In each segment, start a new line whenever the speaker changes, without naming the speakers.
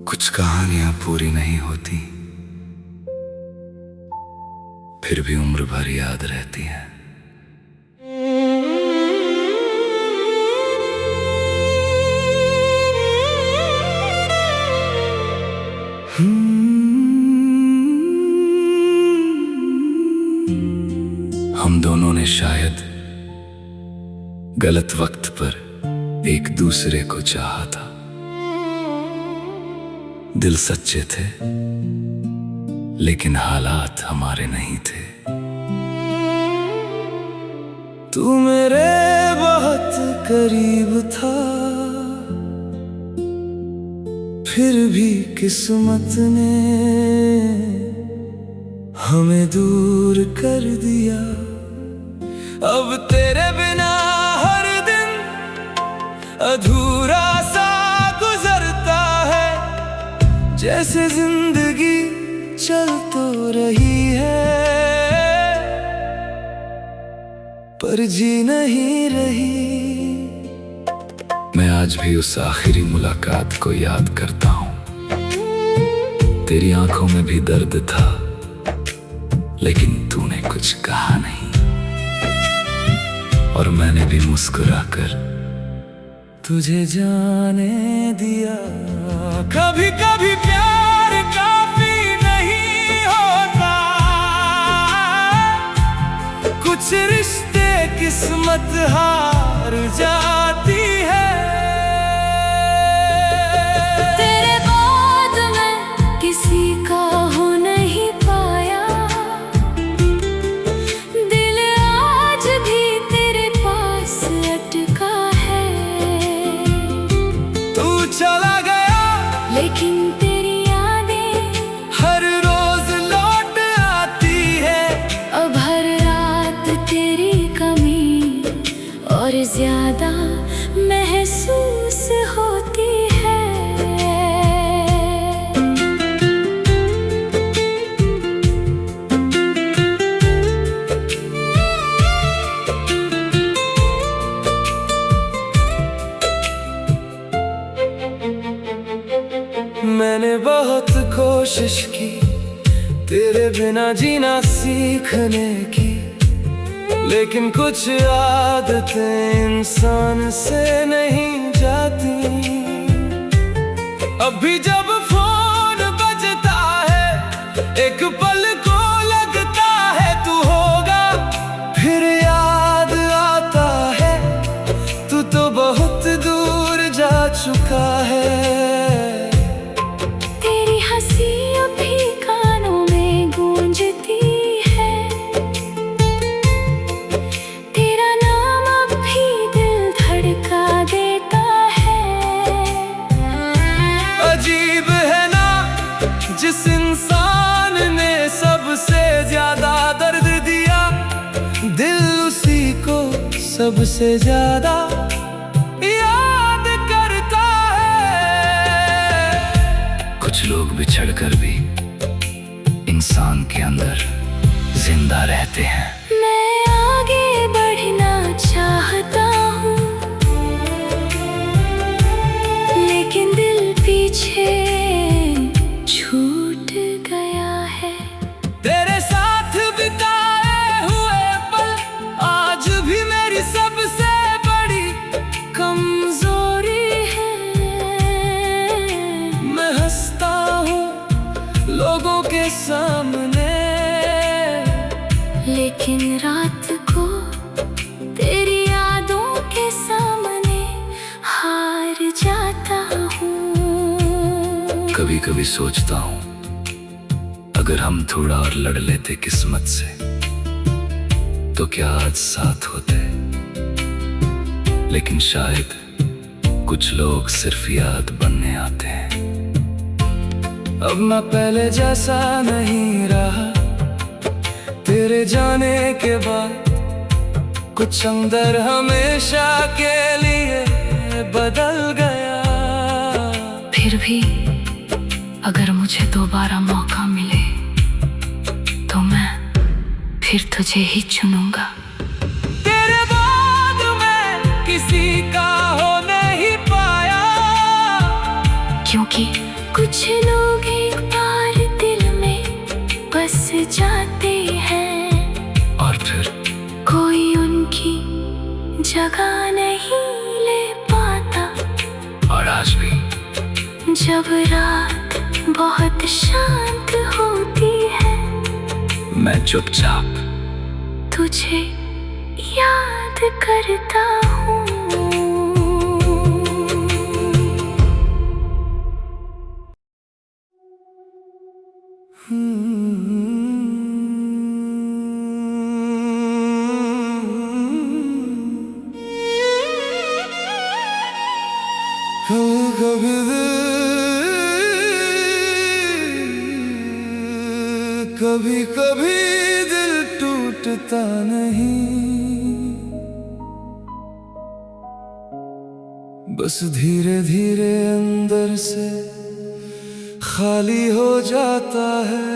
कुछ कहानियां पूरी नहीं होती, फिर भी उम्र भर याद रहती है। हम दोनों ने शायद गलत वक्त पर एक दूसरे को चाहा था। दिल सच्चे थे, लेकिन हालात हमारे नहीं थे।
तू मेरे बहुत करीब था, फिर भी किस्मत ने हमें दूर कर दिया। अब तेरे बिना हर दिन अधूरा सा गुजरता है, जैसे जिंदगी चल तो रही है पर जी नहीं रही।
मैं आज भी उस आखिरी मुलाकात को याद करता हूँ। तेरी आंखों में भी दर्द था, लेकिन तूने कुछ कहा नहीं, और मैंने भी मुस्कुराकर
तुझे जाने दिया। कभी कभी प्यार काफी नहीं होता, कुछ रिश्ते किस्मत हार जाती है।
तेरे बाद मैं किसी का हो नहीं पाया, दिल आज भी तेरे पास अटका है।
तू चला गया,
लेकिन तेरी यादें
हर रोज लौट आती है।
अब हर रात तेरी कमी और ज्यादा महसूस होती है।
मैंने बहुत कोशिश की तेरे बिना जीना सीखने की, लेकिन कुछ आदतें इंसान से नहीं जाती। अभी जब फोन बजता है, एक पल को लगता है तू होगा, फिर याद आता है तू तो बहुत दूर जा चुका है।
तेरी हंसी अभी कानों में गूंजती है, तेरा नाम अब भी दिल धड़का देता है।
अजीब है ना, जिस इंसान ने सबसे ज्यादा दर्द दिया, दिल उसी को सबसे ज्यादा याद करता है।
कुछ लोग बिछड़कर भी इंसान के अंदर जिंदा रहते हैं।
मैं आगे बढ़ना चाहता हूँ, लेकिन दिल पीछे छूट गया है।
तेरे साथ बिताए हुए पल आज भी मेरी सबसे बड़ी कमजोरी है। मैं हंसता हूँ लोगों के सामने,
लेकिन रात को तेरी यादों के सामने हार जाता हूँ।
कभी कभी सोचता हूँ, अगर हम थोड़ा और लड़ लेते किस्मत से, तो क्या आज साथ होते। लेकिन शायद कुछ लोग सिर्फ याद बनने आते हैं।
अब मैं पहले जैसा नहीं रहा, तेरे जाने के बाद कुछ अंदर हमेशा के लिए बदल गया।
फिर भी अगर मुझे दोबारा मौका मिले तो मैं फिर तुझे ही चुनूंगा।
तेरे बाद
कुछ लोग एक बार दिल में बस जाते हैं
और फिर
कोई उनकी जगह नहीं ले पाता।
और आज भी
जब रात बहुत शांत होती है
मैं चुपचाप
तुझे याद करता हूँ।
कभी कभी दिल टूटता नहीं, बस धीरे धीरे अंदर से खाली हो जाता है।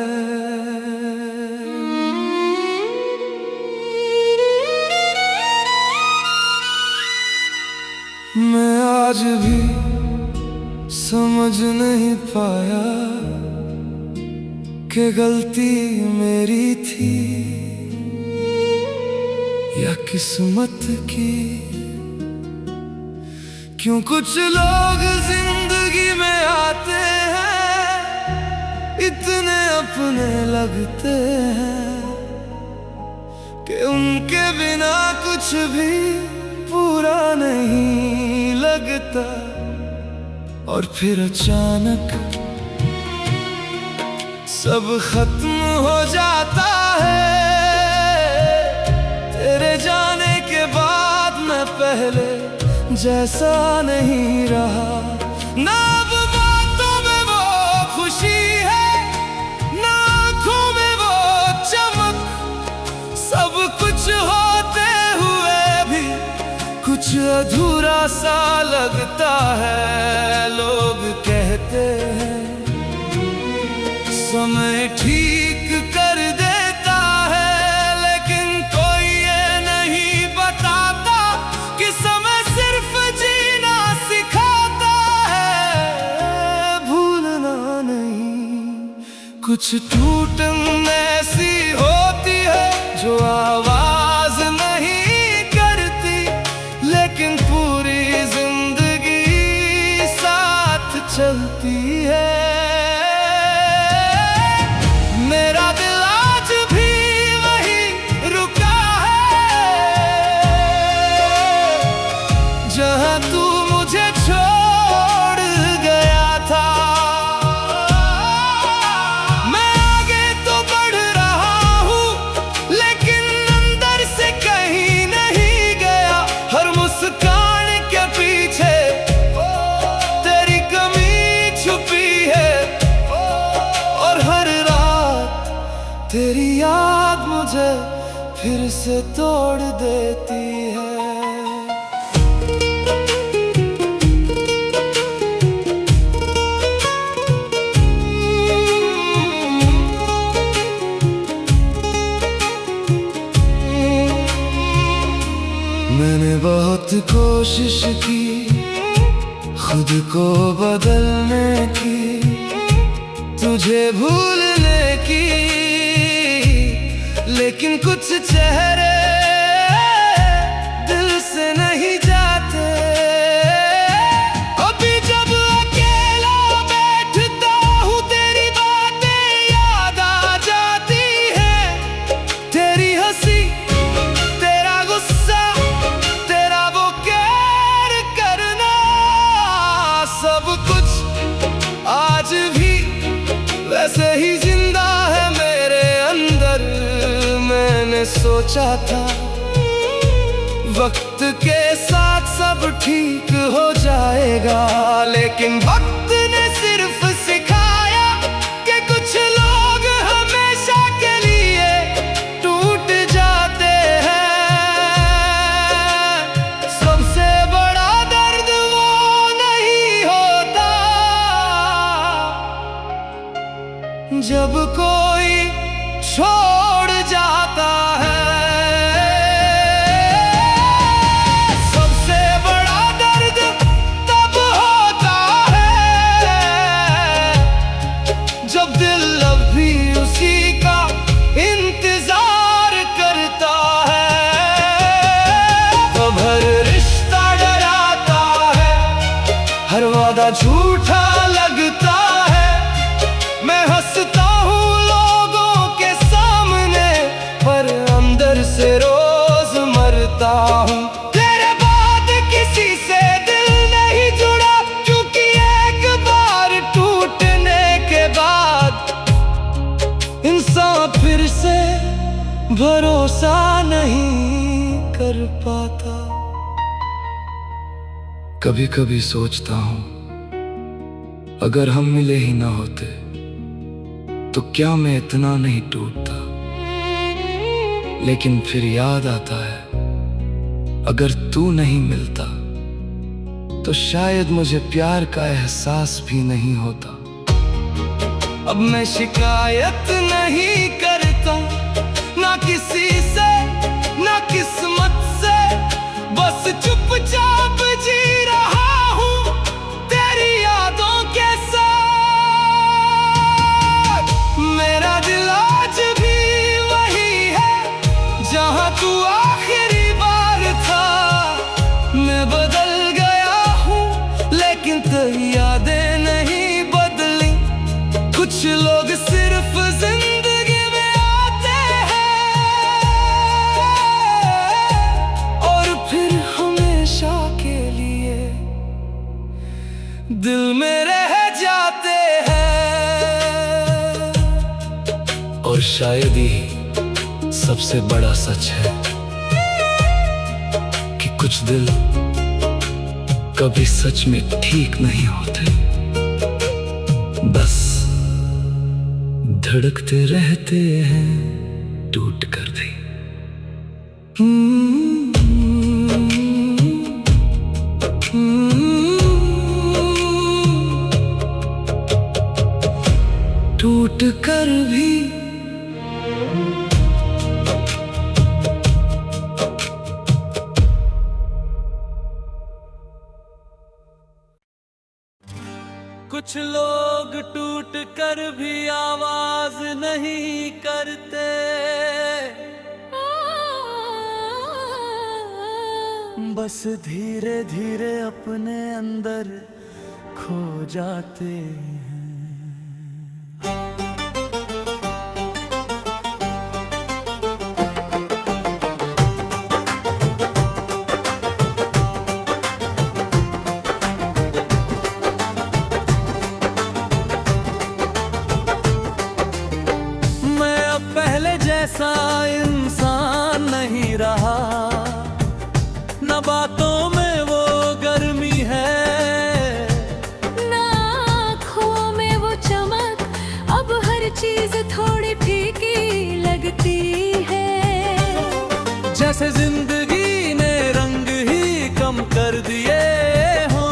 मैं आज भी समझ नहीं पाया कि गलती मेरी थी या किस्मत की। क्यों कुछ लोग जिंदगी में आते हैं, इतने अपने लगते हैं कि उनके बिना कुछ भी पूरा नहीं लगता। और फिर अचानक सब खत्म हो जाता है। तेरे जाने के बाद मैं पहले जैसा नहीं रहा। ना अब बातों में वो खुशी है, ना आँखों में वो चमक। सब कुछ होते हुए भी कुछ अधूरा सा लगता है। लोग कहते हैं समय ठीक कर देता है, लेकिन कोई ये नहीं बताता कि समय सिर्फ जीना सिखाता है, भूलना नहीं। कुछ टूटन ऐसी होती है जो आवाज नहीं करती, लेकिन पूरी जिंदगी साथ चलती है। मेरा दिल आज भी वहीं रुका है जहां तू मुझे छोड़ गया था। मैं आगे तो बढ़ रहा हूँ, लेकिन अंदर से कहीं नहीं गया। हर मुस्कान के पीछे तेरी कमी छुपी है, और हर तेरी याद मुझे फिर से तोड़ देती है। मैंने बहुत कोशिश की खुद को बदलने की, तुझे भूलने की, लेकिन कुछ चेहरे दिल से नहीं जाते। अभी जब अकेला बैठता हूँ तेरी बातें याद आ जाती है। तेरी हंसी, तेरा गुस्सा, तेरा वो कैर करना, सब कुछ आज भी वैसे ही जिंदा है मेरे अंदर। मैंने सोचा था वक्त के साथ सब ठीक हो जाएगा, लेकिन वक्त ने सिर्फ सिखाया कि कुछ लोग हमेशा के लिए टूट जाते हैं। सबसे बड़ा दर्द वो नहीं होता जब कोई छोड़ जाता है। सबसे बड़ा दर्द तब होता है झूठा लगता है। मैं हंसता हूँ लोगों के सामने, पर अंदर से रोज मरता हूँ। तेरे बाद किसी से दिल नहीं जुड़ा, क्योंकि एक बार टूटने के बाद इंसान फिर से भरोसा नहीं कर पाता।
कभी कभी सोचता हूँ, अगर हम मिले ही ना होते तो क्या मैं इतना नहीं टूटता। लेकिन फिर याद आता है, अगर तू नहीं मिलता तो शायद मुझे प्यार का एहसास भी नहीं होता।
अब मैं शिकायत नहीं करता, ना किसी से ना किस्मत से, बस चुपचाप जी रहा हूँ तेरी यादों के साथ। मेरा दिल आज भी वही है जहाँ तू आखिरी बार था। मैं बदल गया हूँ लेकिन तेरी यादें नहीं बदली। कुछ लोग सिर्फ जिंदगी में आते हैं और फिर हमेशा के लिए दिल में रह जाते हैं।
और शायद ही सबसे बड़ा सच है कि कुछ दिल कभी सच में ठीक नहीं होते, बस धड़कते रहते हैं टूट कर भी।
टूट कर भी कुछ लोग टूट कर भी आवाज नहीं करते, बस धीरे धीरे अपने अंदर खो जाते हैं। ऐसा इंसान नहीं रहा, न बातों में वो गर्मी है,
ना आँखों में वो चमक। अब हर चीज थोड़ी फीकी लगती है,
जैसे जिंदगी ने रंग ही कम कर दिए हो।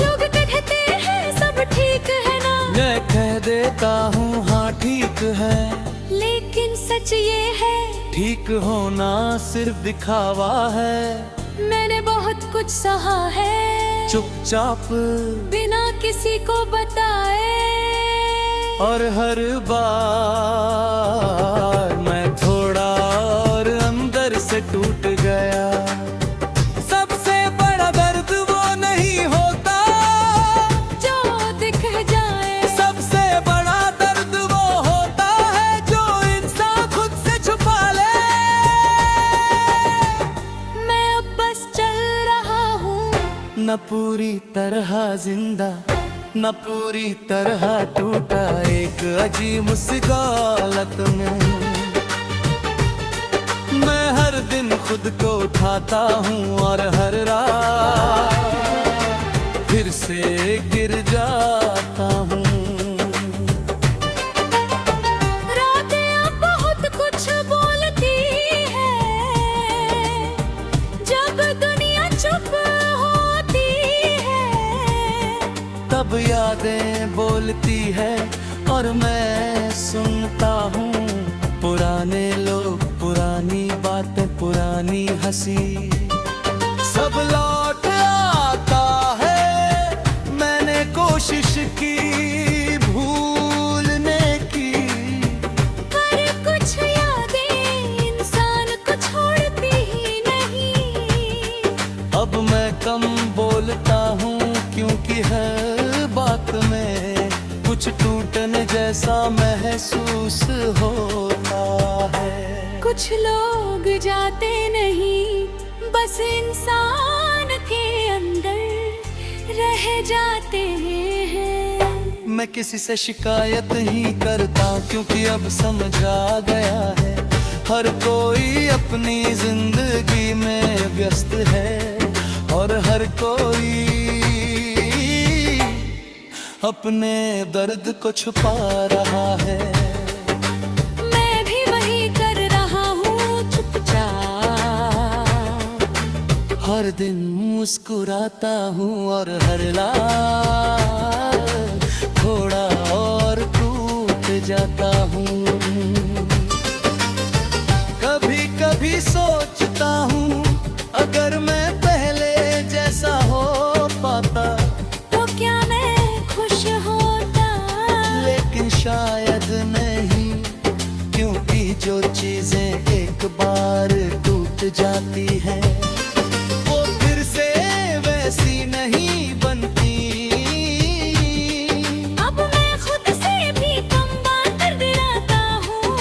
लोग कहते हैं सब ठीक है ना,
मैं कह देता हूँ हाँ ठीक है,
लेकिन सच ये है
ठीक होना सिर्फ दिखावा है।
मैंने बहुत कुछ सहा है
चुपचाप
बिना किसी को बताए,
और हर बार मैं थोड़ा और अंदर से टूट गया। सबसे बड़ा दर्द वो नहीं होता
जो दिख जाए,
सबसे बड़ा दर्द वो होता है जो इंसान खुद से छुपा ले।
मैं अब बस चल रहा हूँ,
न पूरी तरह जिंदा न पूरी तरह टूटा, एक अजीब सी हालत में। मैं हर दिन खुद को उठाता हूँ और हर रात फिर से गिर जाता हूँ।
रातें अब बहुत कुछ बोलती है, जब दुनिया चुप होती है,
तब यादें बोलती है और मैं सुनता हूँ। पुराने लोग, पुरानी बातें, पुरानी हंसी, सब लौट आता है। मैंने कोशिश की भूलने की,
पर कुछ यादें इंसान को छोड़ती ही नहीं।
अब मैं कम बोलता हूँ क्योंकि है
कुछ लोग जाते नहीं, बस इंसान के अंदर रह जाते हैं।
मैं किसी से शिकायत ही करता क्योंकि अब समझ आ गया है, हर कोई अपनी जिंदगी में व्यस्त है और हर कोई अपने दर्द को छुपा रहा है।
मैं भी वही कर रहा हूँ चुपचाप,
हर दिन मुस्कुराता हूँ और हर रात थोड़ा और टूट जाता हूँ। कभी कभी सोचता हूँ अगर मैं पहले जैसा हो पाता
तो क्या मैं खुश होता,
लेकिन शायद नहीं, क्योंकि जो चीजें एक बार टूट जाती हैं वो फिर से वैसी नहीं बनती।
अब मैं खुद से भी कम बात डराता हूँ,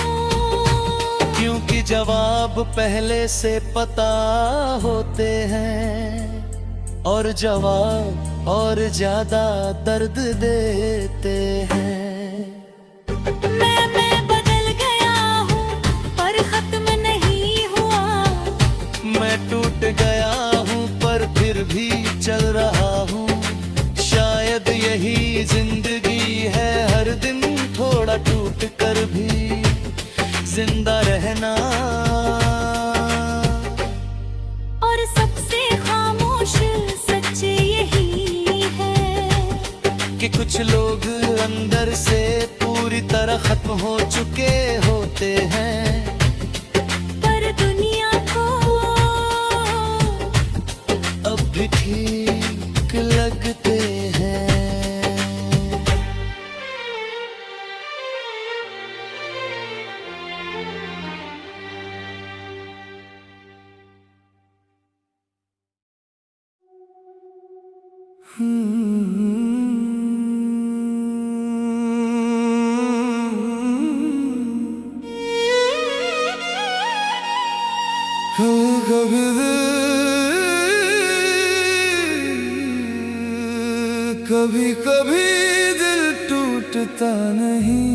क्योंकि जवाब पहले से पता होते हैं और जवाब और ज्यादा दर्द देते हैं।
मैं बदल गया हूँ पर खत्म नहीं हुआ,
मैं टूट गया हूँ पर फिर भी चल रहा हूँ। शायद यही जिंदगी है, हर दिन थोड़ा टूट कर भी जिंदा रहना।
और सबसे खामोश सच यही है
कि कुछ लोग अंदर से पूरी तरह खत्म हो चुके होते हैं,
पर दुनिया को
अब भी ठीक लगते हैं।
कभी कभी दिल टूटता नहीं,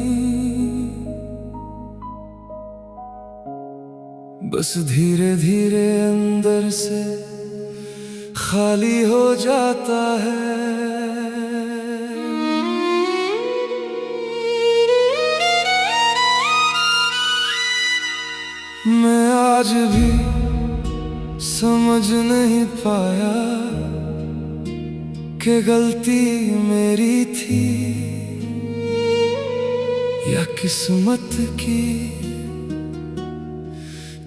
बस धीरे धीरे अंदर से खाली हो जाता है। मैं आज भी समझ नहीं पाया कि गलती मेरी थी या किस्मत की।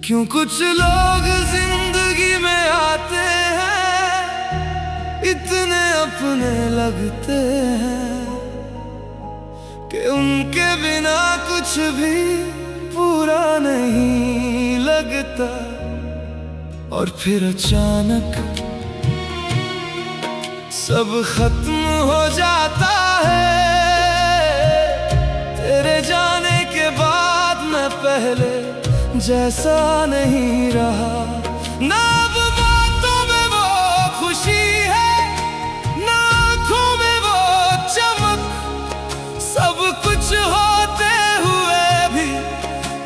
क्यों कुछ लोग जिंदगी में आते हैं, इतने अपने लगते हैं कि उनके बिना कुछ भी पूरा नहीं लगता। और फिर अचानक सब खत्म हो जाता है। तेरे जाने के बाद मैं पहले जैसा नहीं रहा, ना अब बातों में वो खुशी है, ना आँखों में वो चमक। सब कुछ होते हुए भी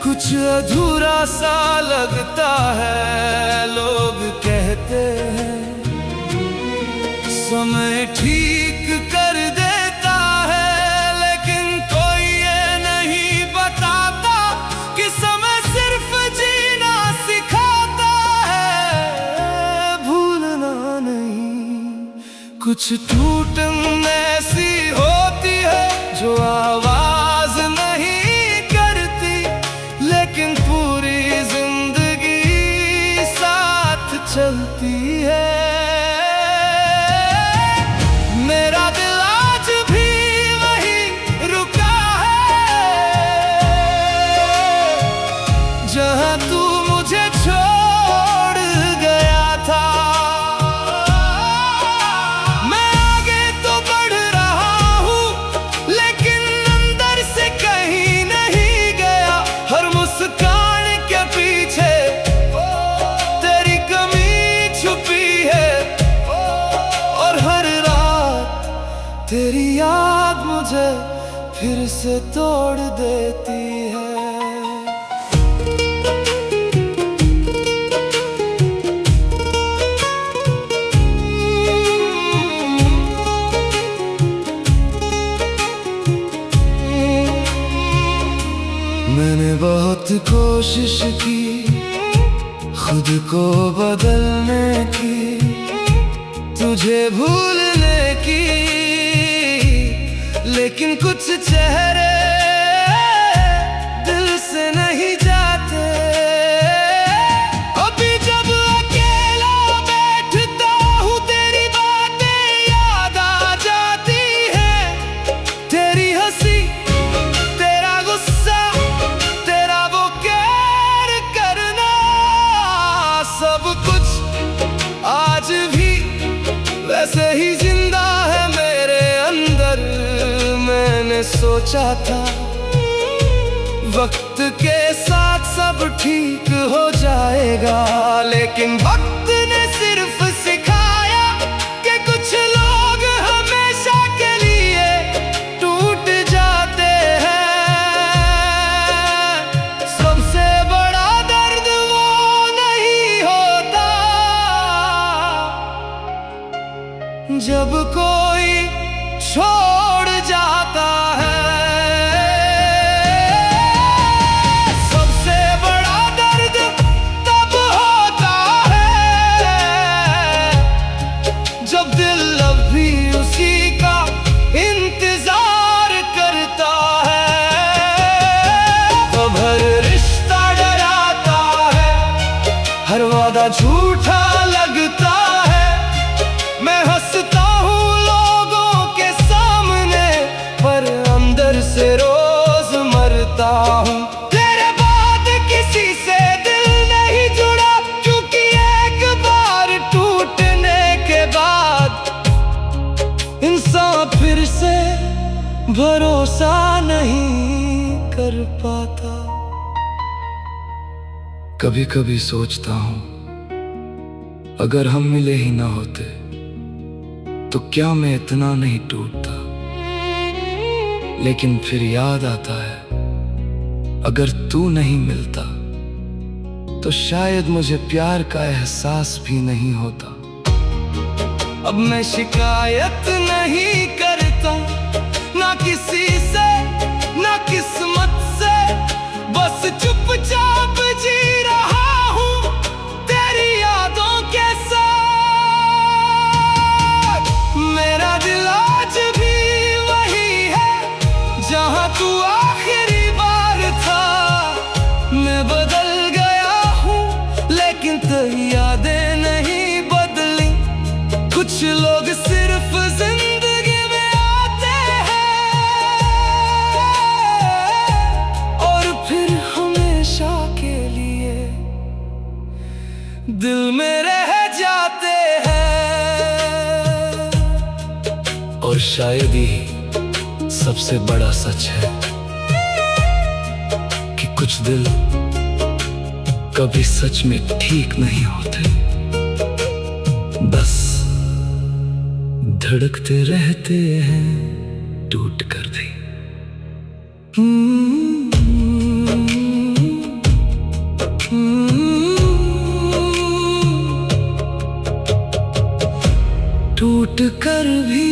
कुछ अधूरा सा लगता है। लोग कहते हैं समय ठीक कर देता है, लेकिन कोई ये नहीं बताता कि समय सिर्फ जीना सिखाता है, भूलना नहीं। कुछ टूटन ऐसी होती है जो आवाज नहीं करती, लेकिन पूरी जिंदगी साथ चलती है। मेरा दिल आज भी वहीं रुका है जहां तू मुझे छोड़ गया था। मैं आगे तो बढ़ रहा हूँ, लेकिन अंदर से कहीं नहीं गया। हर मुस्कान के पीछे तेरी याद मुझे फिर से तोड़ देती है। मैंने बहुत कोशिश की खुद को बदलने की, तुझे भूलने की, लेकिन कुछ चेहरे दिल से नहीं जाते। अभी जब अकेला बैठता हूँ तेरी बातें याद आ जाती है। तेरी हंसी, तेरा गुस्सा, तेरा वो कैर करना, सब कुछ आज भी वैसे ही जिंदा है मेरे अंदर। मैंने सोचा था वक्त के साथ सब ठीक हो जाएगा, लेकिन वक्त ने सिर्फ सिखाया कि कुछ लोग हमेशा के लिए टूट जाते हैं। सबसे बड़ा दर्द वो नहीं होता जब कोई छोड़ जाता है। सबसे बड़ा दर्द तब होता है जब दिल अब भी उसी का इंतजार करता है। तब हर रिश्ता डराता है, हर वादा झूठा लगता है। मैं हंसता हूँ लोगों के सामने, पर अंदर से रोज मरता हूँ। तेरे बाद किसी से दिल नहीं जुड़ा, क्योंकि एक बार टूटने के बाद इंसान फिर से भरोसा नहीं कर पाता। कभी कभी सोचता हूँ अगर हम मिले ही ना होते तो क्या मैं इतना नहीं टूटता। लेकिन फिर याद आता है अगर तू नहीं मिलता तो शायद मुझे प्यार का एहसास भी नहीं होता। अब मैं शिकायत नहीं करता, ना किसी से ना किस्मत से, बस चुपचाप जी रहा हूँ तेरी यादों के साथ। मेरा दिल आज भी वही है जहाँ तू आखिरी बार था। मैं बदल गया हूँ लेकिन तेरी यादें नहीं बदली। कुछ लोग सिर्फ जिंदगी में आते हैं और फिर हमेशा के लिए दिल में रह जाते हैं। और शायद ही सबसे बड़ा सच है कि कुछ दिल कभी सच में ठीक नहीं होते, बस धड़कते रहते हैं टूट कर भी। टूट कर भी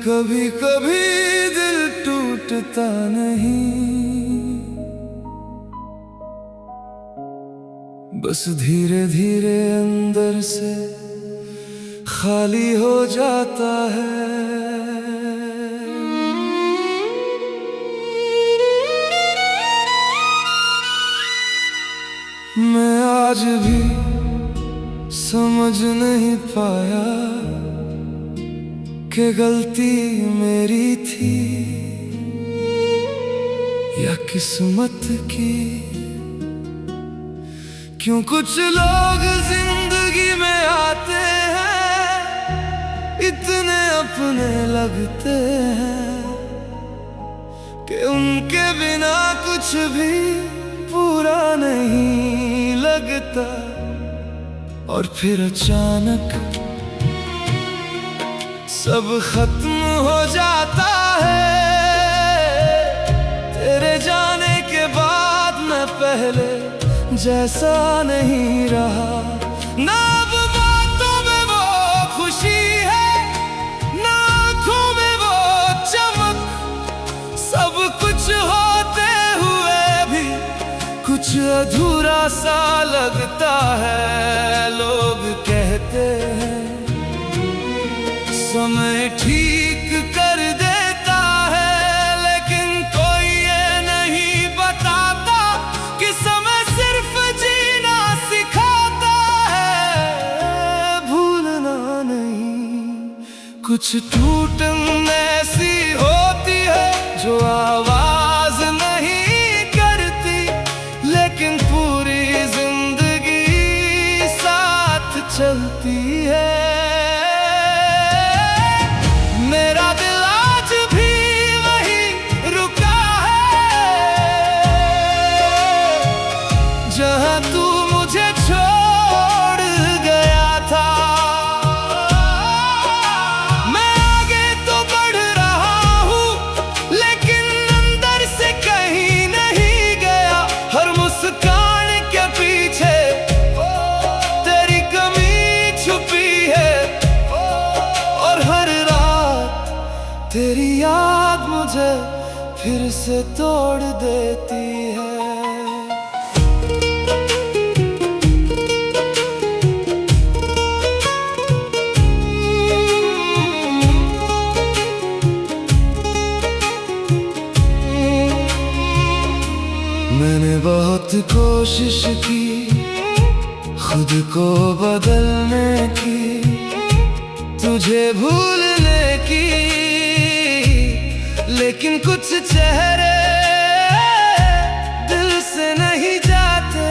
कभी कभी दिल टूटता नहीं, बस धीरे धीरे अंदर से खाली हो जाता है। मैं आज भी समझ नहीं पाया कि गलती मेरी थी
या किस्मत की। क्यों कुछ लोग जिंदगी में आते हैं, इतने अपने लगते हैं कि उनके बिना कुछ भी पूरा नहीं लगता। और फिर अचानक सब खत्म हो जाता है। तेरे जाने के बाद मैं पहले जैसा नहीं रहा। ना अब बातों में वो खुशी है, ना आँखों में वो चमक। सब कुछ होते हुए भी कुछ अधूरा सा लगता है। लोग कहते हैं समय ठीक कर देता है, लेकिन कोई ये नहीं बताता कि समय सिर्फ जीना सिखाता है, भूलना नहीं। कुछ टूटन ऐसी होती है जो आवाज नहीं करती, लेकिन पूरी जिंदगी साथ चलती है। मेरा दिल आज भी वहीं रुका है, जहां तू मुझे छोड़ गया था। मैं आगे तो बढ़ रहा हूँ, लेकिन अंदर से कहीं नहीं गया। हर मुस्कान के पीछे तेरी कमी छुपी है, और हर तेरी याद मुझे फिर से तोड़ देती है। मैंने बहुत कोशिश की खुद को बदलने की, तुझे भूलने की, लेकिन कुछ चेहरे दिल से नहीं जाते।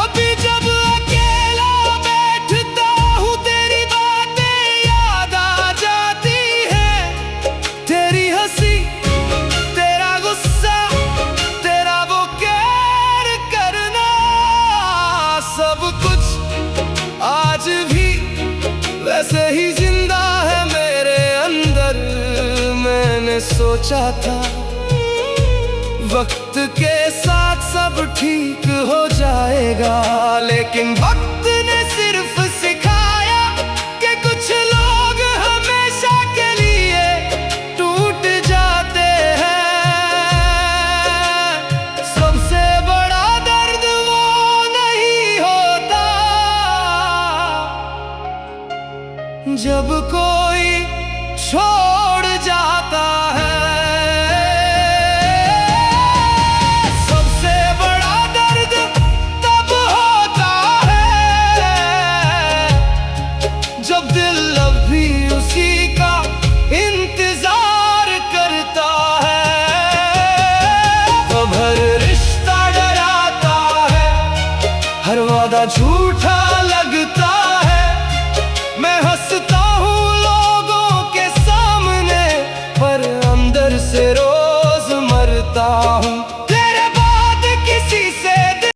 अभी जब अकेला बैठता हूँ, तेरी बातें याद आ जाती है। तेरी हंसी, तेरा गुस्सा, तेरा वो कैर करना, सब कुछ आज भी वैसे ही जिंदा है मेरे अंदर। मैंने सोचा था वक्त के साथ सब ठीक हो जाएगा, लेकिन वक्त ने सिर्फ सिखाया कि कुछ लोग हमेशा के लिए टूट जाते हैं। सबसे बड़ा दर्द वो नहीं होता जब कोई छोड़ जाता है।